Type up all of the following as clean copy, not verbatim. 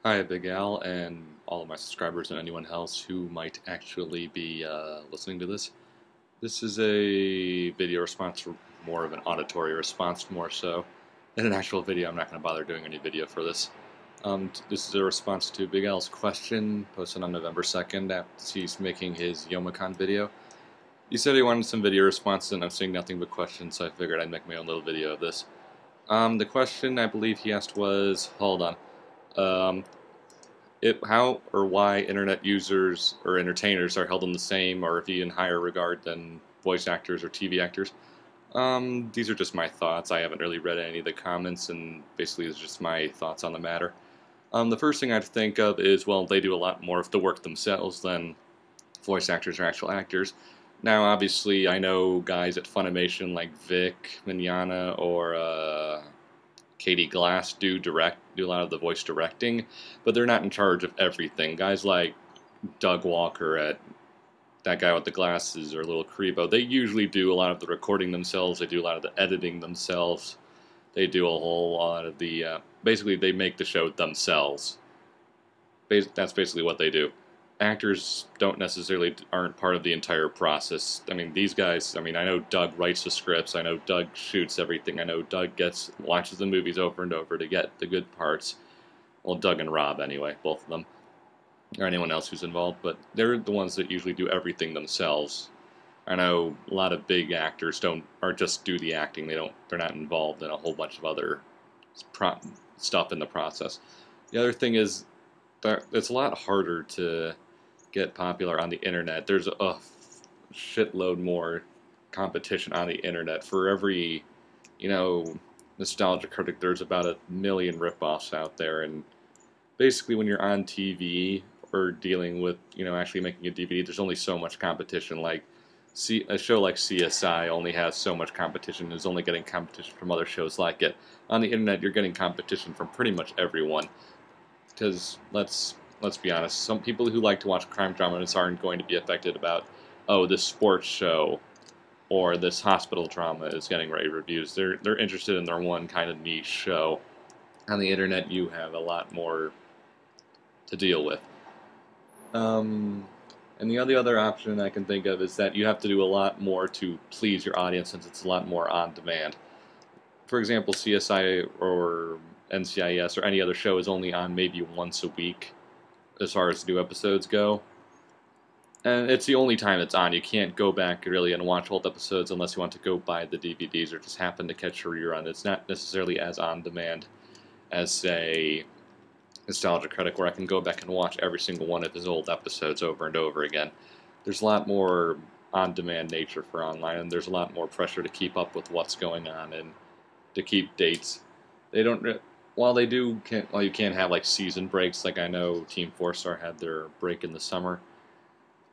Hi, BigAl, and all of my subscribers and anyone else who might actually be listening to this. This is a video response, or more of an auditory response, more so than an actual video. I'm not going to bother doing any video for this. This is a response to BigAl's question posted on November 2nd after he's making his Youmacon video. He said he wanted some video responses, and I'm seeing nothing but questions, so I figured I'd make my own little video of this. The question I believe he asked was, hold on. How or why internet users or entertainers are held in the same or if even higher regard than voice actors or TV actors. These are just my thoughts. I haven't really read any of the comments, and basically it's just my thoughts on the matter. The first thing I'd think of is, well, they do a lot more of the work themselves than voice actors or actual actors. Now, obviously, I know guys at Funimation like Vic Mignogna or Katie Glass do a lot of the voice directing, but they're not in charge of everything. Guys like Doug Walker at that guy with the glasses or Little Kribo, they usually do a lot of the recording themselves. They do a lot of the editing themselves. They do a whole lot of the basically they make the show themselves. That's basically what they do. Actors aren't part of the entire process. I mean, these guys, I know Doug writes the scripts, I know Doug shoots everything, I know Doug watches the movies over and over to get the good parts. Well, Doug and Rob anyway, both of them, or anyone else who's involved, but they're the ones that usually do everything themselves. I know a lot of big actors just do the acting. They're not involved in a whole bunch of other stuff in the process. The other thing is that it's a lot harder to get popular on the internet. There's a shitload more competition on the internet. For every, nostalgia critic, there's about 1,000,000 ripoffs out there. And basically, when you're on TV or dealing with, actually making a DVD, there's only so much competition. Like, a show like CSI only has so much competition. Is only getting competition from other shows like it. On the internet, you're getting competition from pretty much everyone. Because let's be honest, some people who like to watch crime dramas aren't going to be affected about, oh, this sports show or this hospital drama is getting rave reviews. They're interested in their one kind of niche show. On the internet, you have a lot more to deal with. And the other option I can think of is that you have to do a lot more to please your audience, since it's a lot more on demand. For example, CSI or NCIS or any other show is only on maybe once a week as far as new episodes go. And it's the only time it's on. You can't go back really and watch old episodes unless you want to go buy the DVDs or just happen to catch a rerun. It's not necessarily as on demand as, say, Nostalgia Critic, where I can go back and watch every single one of his old episodes over and over again. There's a lot more on-demand nature for online, and there's a lot more pressure to keep up with what's going on and to keep dates. They don't. While you can't have like season breaks, like I know Team 4-Star had their break in the summer.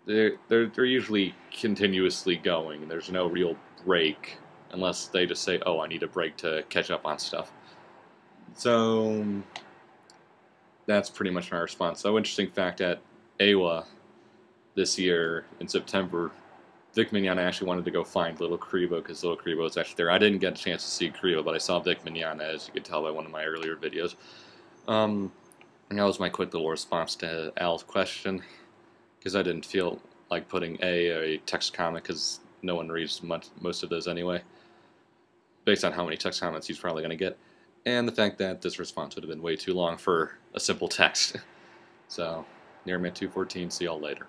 They're usually continuously going. There's no real break unless they just say, "Oh, I need a break to catch up on stuff." So that's pretty much my response. So, interesting fact, at AWA this year in September, Vic Mignogna actually wanted to go find Little Kribo because Little Kribo was actually there. I didn't get a chance to see Kribo, but I saw Vic Mignogna, as you could tell by one of my earlier videos. And that was my quick little response to Al's question, because I didn't feel like putting a text comment, because no one reads most of those anyway, based on how many text comments he's probably going to get, and the fact that this response would have been way too long for a simple text. So, Nearman 214, see y'all later.